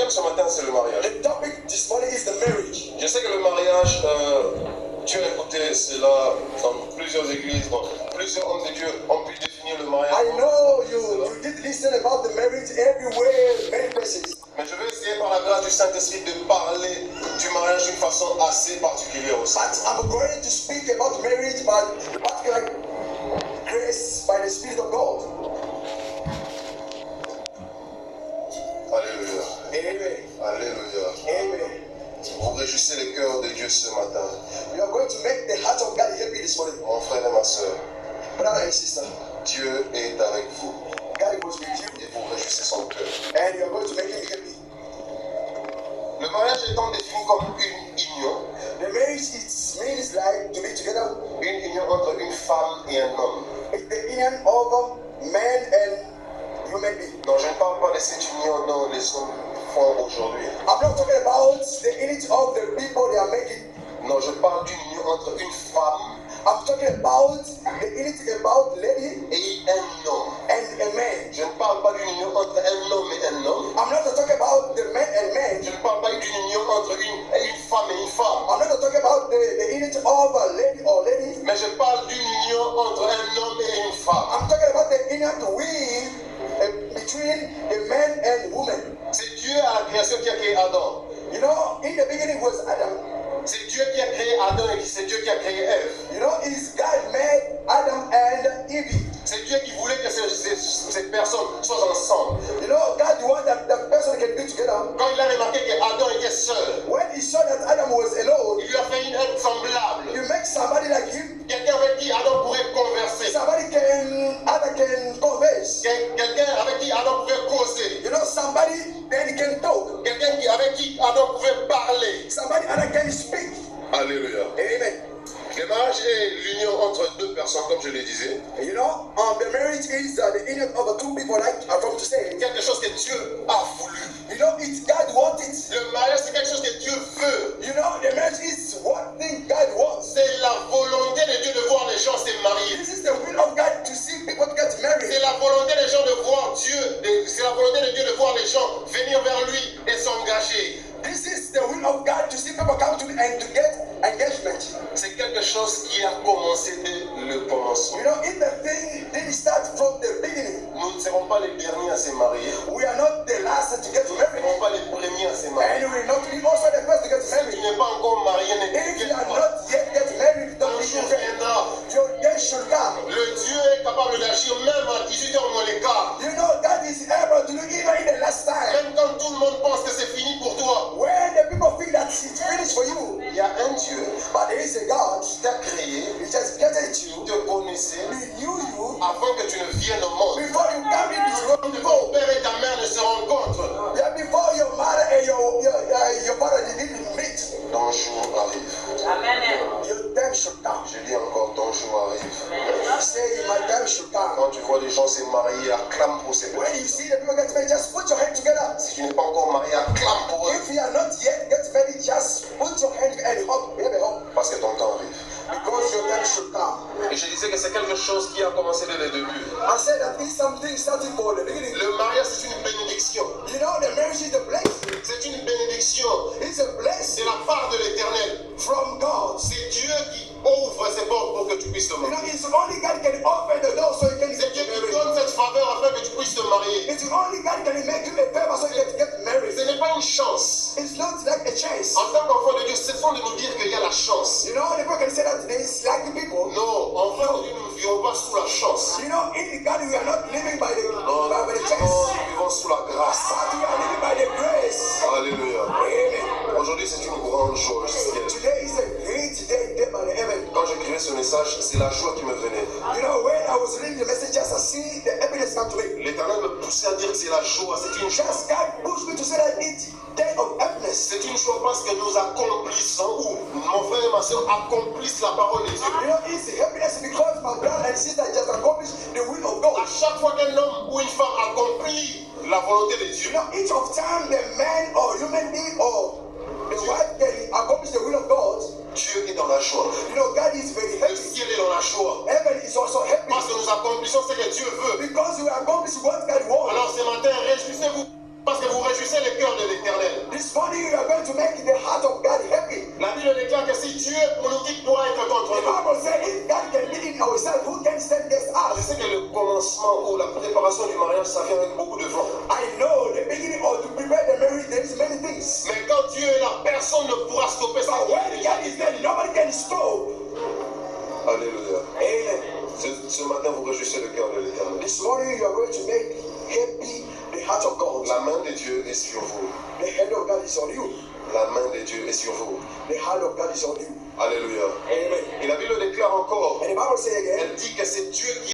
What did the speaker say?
thème ce matin, c'est le mariage. The topic this morning is the marriage. Je sais que le mariage, tu as écouté cela dans plusieurs églises, dans plusieurs hommes de Dieu ont pu définir le mariage. I know you did listen about the marriage everywhere, many places. Mais je vais essayer par la grâce du Saint-Esprit de parler du mariage d'une façon assez particulière aussi. But I'm going to speak about marriage, but like grace by the Spirit of God. Alléluia. Amen. Alléluia. Amen. Vous réjouissez le cœur de Dieu ce matin. We are going to make the heart of God happy this morning. Mon frère et ma soeur, Brother and sister, Dieu est avec vous God was with you, et vous réjouissez son cœur. and you are going to make him happy. Le mariage étant défini comme une union, The marriage means like to be together. une union entre une femme et un homme. It's the union of man and human being. Non, je ne parle pas de cette union dont les hommes font aujourd'hui. I'm not talking about the unity of the people they are making. Non, je parle d'une union entre une femme I'm talking about the unity about lady et un homme. and a man. Je ne parle pas d'une union entre un homme et un homme. I'm not talking about the man and man. Je ne parle pas d'une union entre une femme et une femme. I'm not talking about the unity of a lady or lady. Mais je parle d'une union entre un homme et une femme. I'm talking about the union between the man and woman. C'est Dieu à la création qui a créé Adam. You know, in the beginning was Adam. C'est Dieu qui a créé Adam et c'est Dieu qui a créé Ève. You know, it's God made Adam and Eve. C'est Dieu qui voulait que ces personnes soient ensemble. You know, God wanted that the person can be together. Quand il a remarqué qu'Adam était seul, When he saw that Adam was alone, il lui a fait une aide semblable. you make somebody like him, Quelqu'un avec qui Adam pourrait converser. other can converse. Quelqu'un avec qui Adam pouvait causer. You know, somebody then he can talk. Quelqu'un avec qui Adam pouvait parler. Somebody other can speak. Alléluia. Amen. Le mariage est l'union entre deux personnes, comme je le disais. You know, the marriage is the union of two people, like I'm from to say. Quelque chose que Dieu a voulu. You know, it's God wanted. Le mariage, c'est quelque chose que Dieu veut. You know, the marriage is one thing God wants. C'est la volonté de Dieu de voir les gens se marier. This is the will of God to see people get married. C'est la volonté des gens de voir Dieu, c'est la volonté de Dieu de voir les gens venir vers lui et s'engager. This is the will of God to see people come to me and to get engagement. C'est quelque chose qui a commencé dès le commencement. You know, if the thing didn't start from the beginning, Nous ne serons pas les derniers à se marier. we are not the last to get Nous ne married. serons pas les premiers à se marier. And we will not be also the first to get Si tu married. n'es pas encore marié, ne If you t'inquiète are pas. not yet get married, don't Un be jour afraid. viendra. Your day should come. Le Dieu est capable d'agir même à 18h moins les quart. You know, God is able to do even in the last time. Même quand tout le monde pense que c'est fini pour toi. When the people think that it's finished for you, Il y a un Dieu but there is a God qui t'a créé, who just created qui you, te connaissait he knew you avant que tu ne viennes au monde. before you come in this world. Que ton père et ta mère ne se rencontrent. Yeah, before your mother and your father didn't meet, Ton jour arrive. your time should come. Je dis encore, ton jour arrive. Say, my time should come. Quand tu vois les gens se marier, acclame pour ces When you personnes. see the people get married, just put your hand together. Si tu n'es pas encore marié, acclame pour eux. If you are not yet get married, just put your hand and hope, baby, hope, Parce que ton temps arrive. because your time should come. Et je disais que c'est quelque chose qui a commencé dès le début. I said that it's something starting for the beginning. Le mariage, c'est une bénédiction. You know, the marriage is a blessing. C'est une bénédiction. It's a blessing C'est la part de l'éternel. from God. C'est Dieu qui ouvre ses portes pour que tu puisses te You know, marier. it's only God can open the door so you can C'est Dieu get qui married. donne cette faveur afin que tu puisses te marier. It's only God can make you a favor so you can get married. Ce n'est pas une chance. It's not like a chance. En tant qu'enfant de Dieu, cessons de nous dire qu'il y a la chance. You know, the people can say that there's like people. Non, enfant de Dieu, nous ne vivons pas sous la chance. You know, in God we are not living by the Non, by the non, chance, nous vivons sous la grâce. but we are living by the grace. Alléluia. Amen. Aujourd'hui, c'est une grande joie. Today is a great day by the heaven. Quand j'écrivais ce message, c'est la joie qui me venait. You know, when I was reading the messages, I see the evidence come to me. L'Éternel me poussait à dire que c'est la joie, c'est une joie. Just God pushed me to say that it's day of happiness. C'est une joie parce que nous accomplissons, ou mon frère et ma soeur accomplissent la parole de Dieu. You know, it's happiness because my brother and sister just accomplished the will of God. À chaque fois qu'un homme ou une femme accomplit la volonté de Dieu, You know, each of time the man or human being or the wife can accomplish the will of God. Dieu est dans la joie. You know, God is very Le happy. ciel est dans la joie. Heaven is also happy Parce que nous accomplissons ce que Dieu veut. because we accomplish what God wants. Alors ce matin, réjouissez-vous parce que vous réjouissez le cœur de l'Éternel. This morning you are going to make the heart of God happy. La Bible déclare que si Dieu pour nous, qui pourra être contre The nous? Bible says if God can be in ourselves, who can stand against Je us? sais que le commencement ou la préparation du mariage, ça vient avec beaucoup de vent. I know the beginning or to prepare the marriage, there is many things. Mais quand Dieu est là, personne ne pourra stopper ça. But when God is there, nobody can stop. Alléluia. Amen. Ce matin, vous réjouissez le cœur de l'Éternel. This morning you are going to make happy the heart of God. La main de Dieu est sur vous. The hand of God is on you. La main de Dieu est sur vous. The hand of God is on you. Alléluia. Amen. Et la Bible déclare encore, And the Bible says again, elle dit que c'est Dieu qui